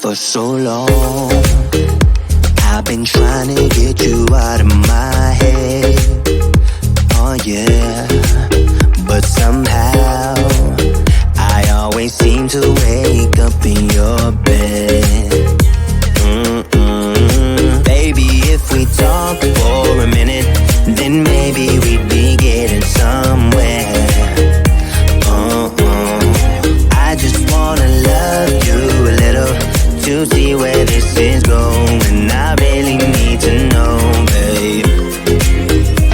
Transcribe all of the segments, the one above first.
For so long, I've been trying to get you out of my head. Oh yeah, but somehow I always seem to wake up in your bed. Baby, if we talk for a minute, then maybe we'd be getting somewhere. I just wanna love you a little to see where this is going. I really need to know, babe.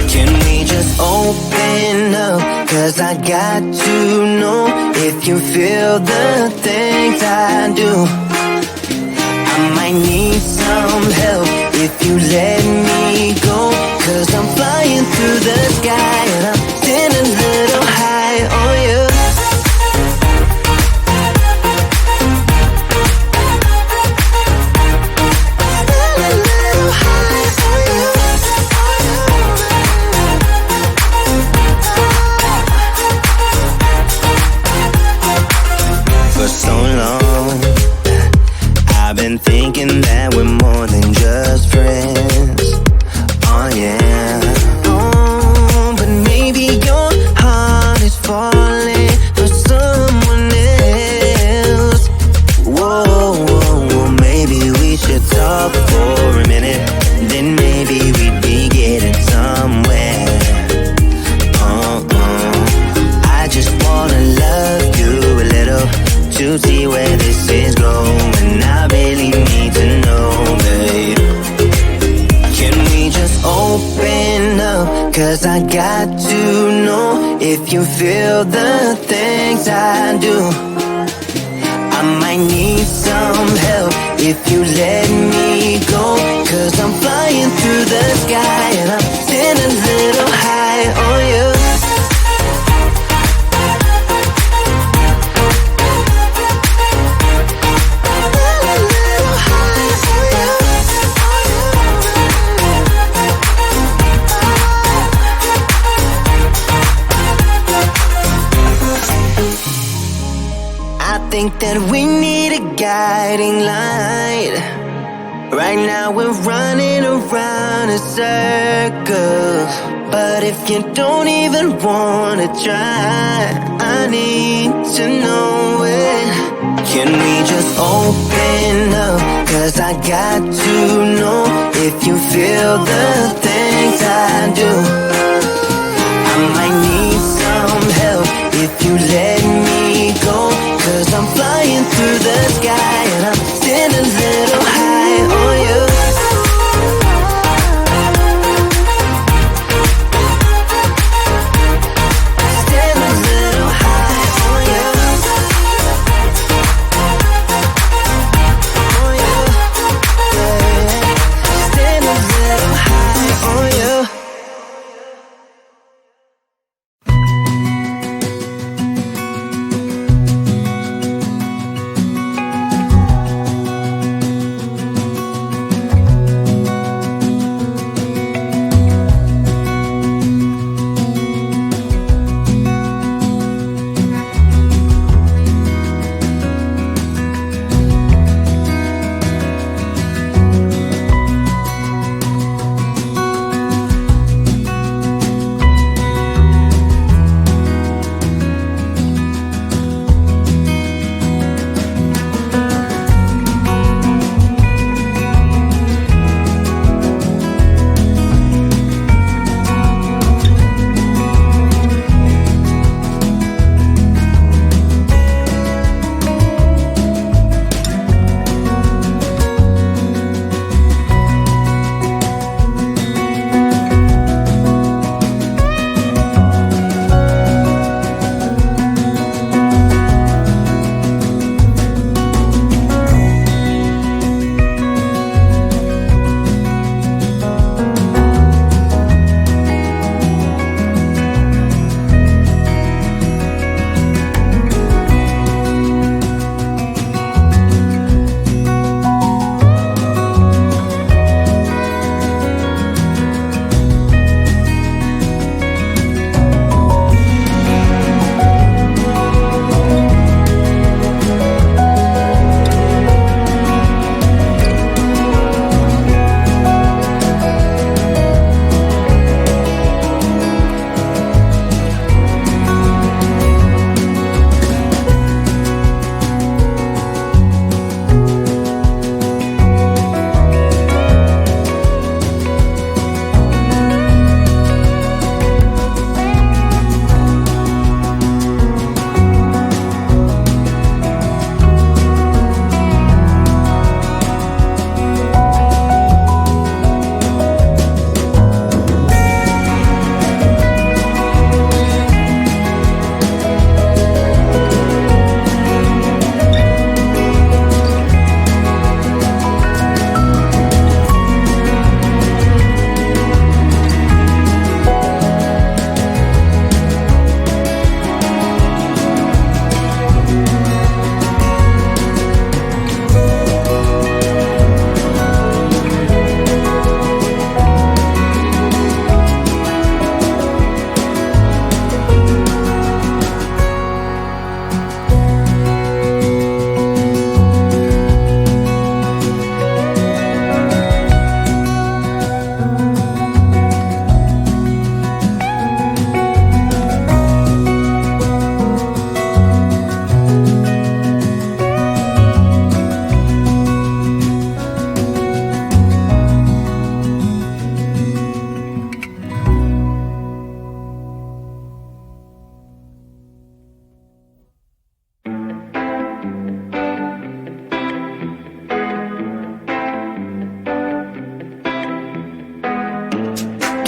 Can we just open up? 'Cause I got to know if you feel the things I do. I might need some help if you let me go. 'Cause I'm flying through the sky and I'm getting a little high on you. For so long, I've been thinking that we're more than just friends. Oh yeah. Oh, but maybe your heart is falling for someone else. Whoa, whoa, whoa, maybe we should talk for a minute. Then maybe we'd be getting somewhere. I just wanna love you a little to see where this is going. I really need to know, babe. Can we just open up? 'Cause I got to know if you feel the things I do. I might need some help if you let me go. 'Cause I'm flying through the sky and I'm getting a little high on you. I think that we need a guiding light. Right now we're running around in circles. But if you don't even wanna try, I need to know it. Can we just open up? 'Cause I got to know if you feel the things I do. I might need some help if you let me go. 'Cause I'm flying through the sky and I'm getting a little high on you. Getting a little high on you. On you. Yeah. Getting a little high on you.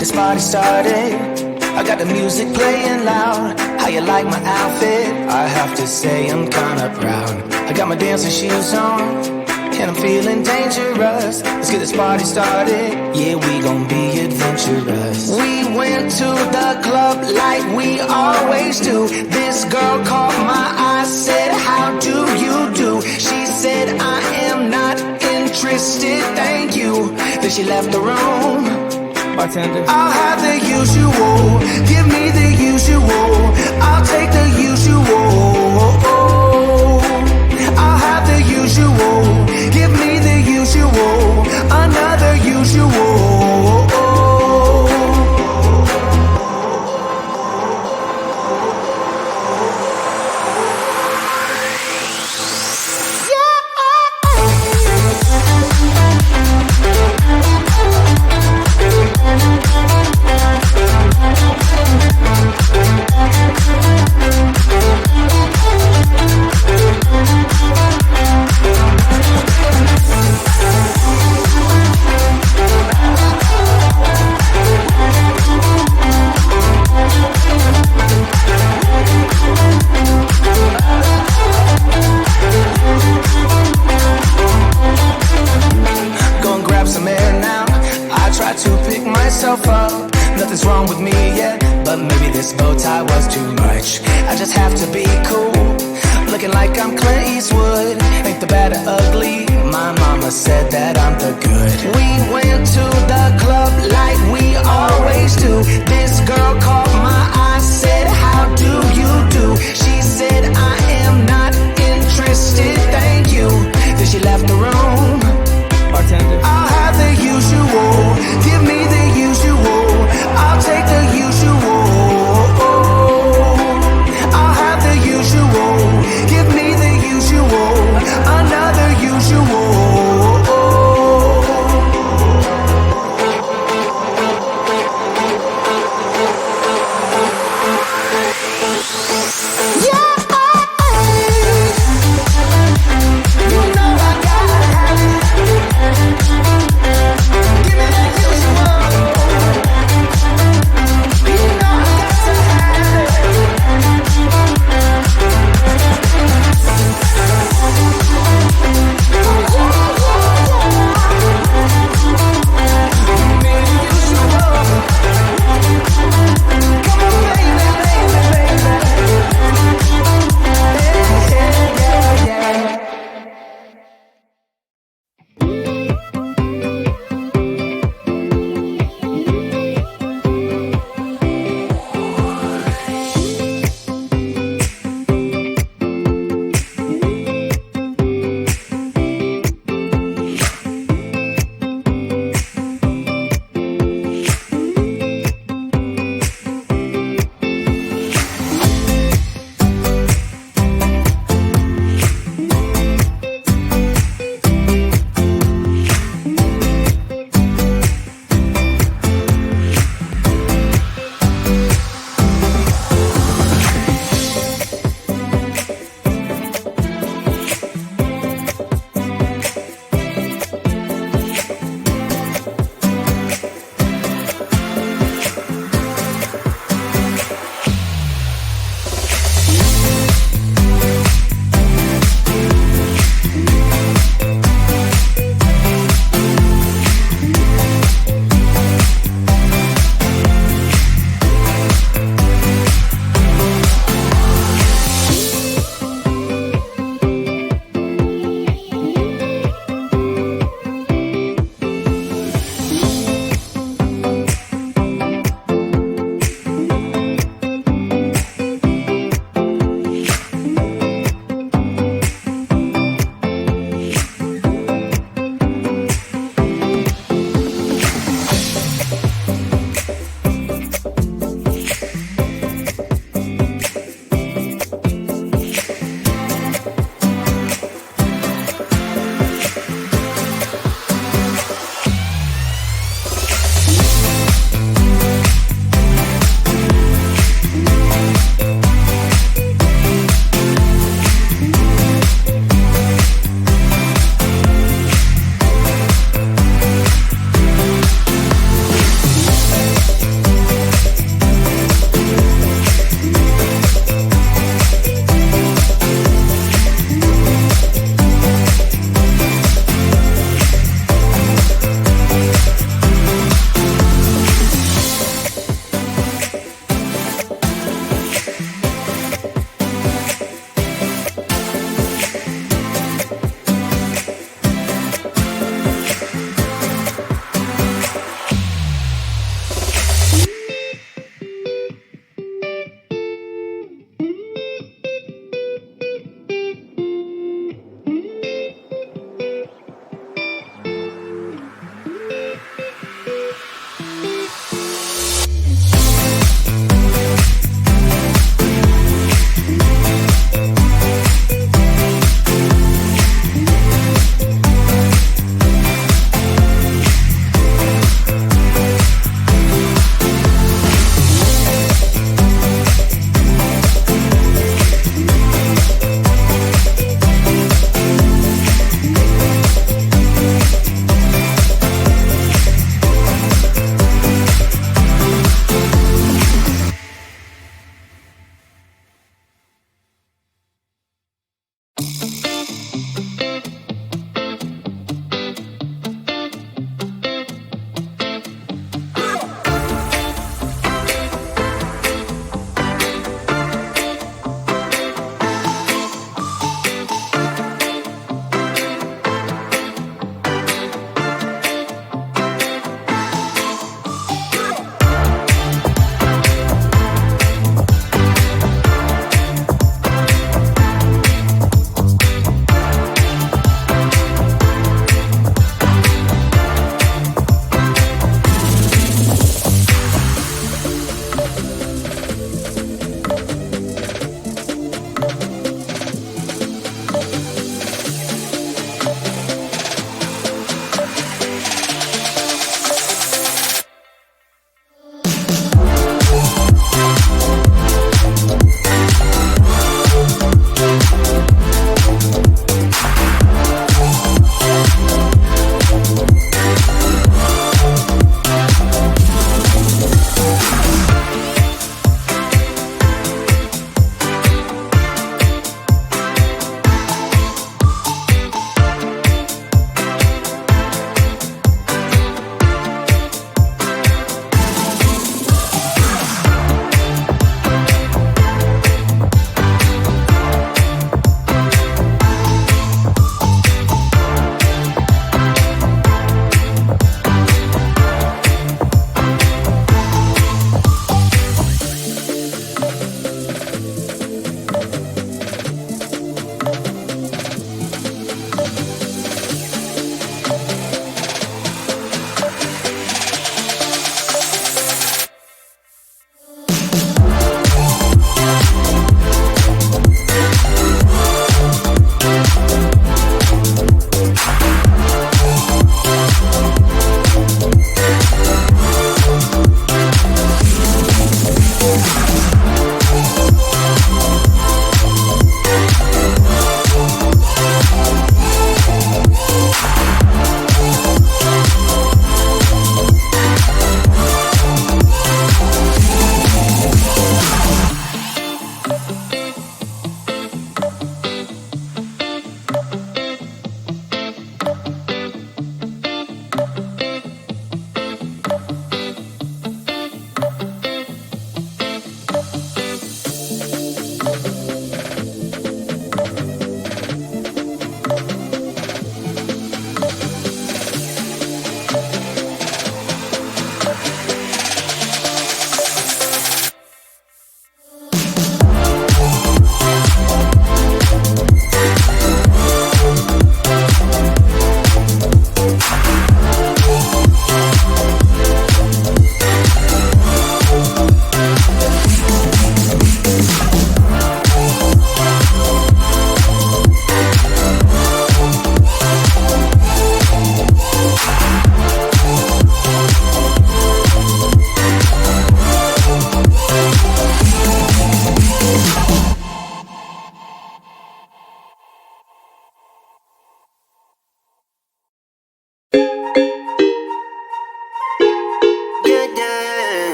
this party started. I got the music playing loud. How you like my outfit? I have to say I'm kinda proud. I got my dancing shoes on, and I'm feeling dangerous. Let's get this party started. Yeah, we gon' be adventurous. We went to the club like we always do. This girl caught my eye, said, how do you do? She said, I am not interested, thank you. Then she left the room. Bartender, I'll have the usual. Give me the usual. I'll take the usual. I'll have the usual. Give me the usual. Another usual. Nothing's wrong with me, yeah, but maybe this bow tie was too much. I just have to be cool, looking like I'm Clint Eastwood. Ain't the bad or ugly, my mama said that I'm the good. We went to the club like we always do. This girl caught my eye, said, how do you do? She said, I am not interested, thank you. Then she left the room. Bartender, I'll have the usual. Give me the usual. I'll take the usual. I'll have the usual. Give me the usual. Another usual.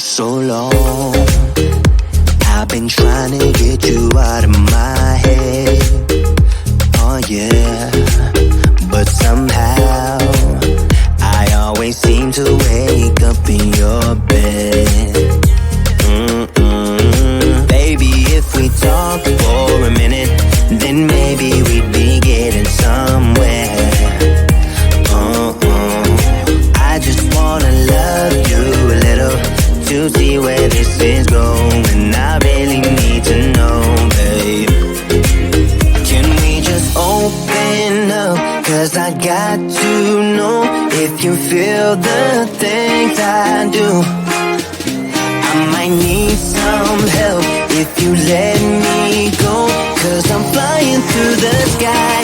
so long. I've been trying to get you out of my head. Oh yeah, but somehow I always seem to wake up in your bed. Baby, if we talk for a minute, then maybe we'd be getting somewhere. I just wanna love you a little to see where this is going. I really need to know, babe. Can we just open up? 'Cause I got to know if you feel the things I do. I might need some help if you let me go, 'cause I'm flying through the sky.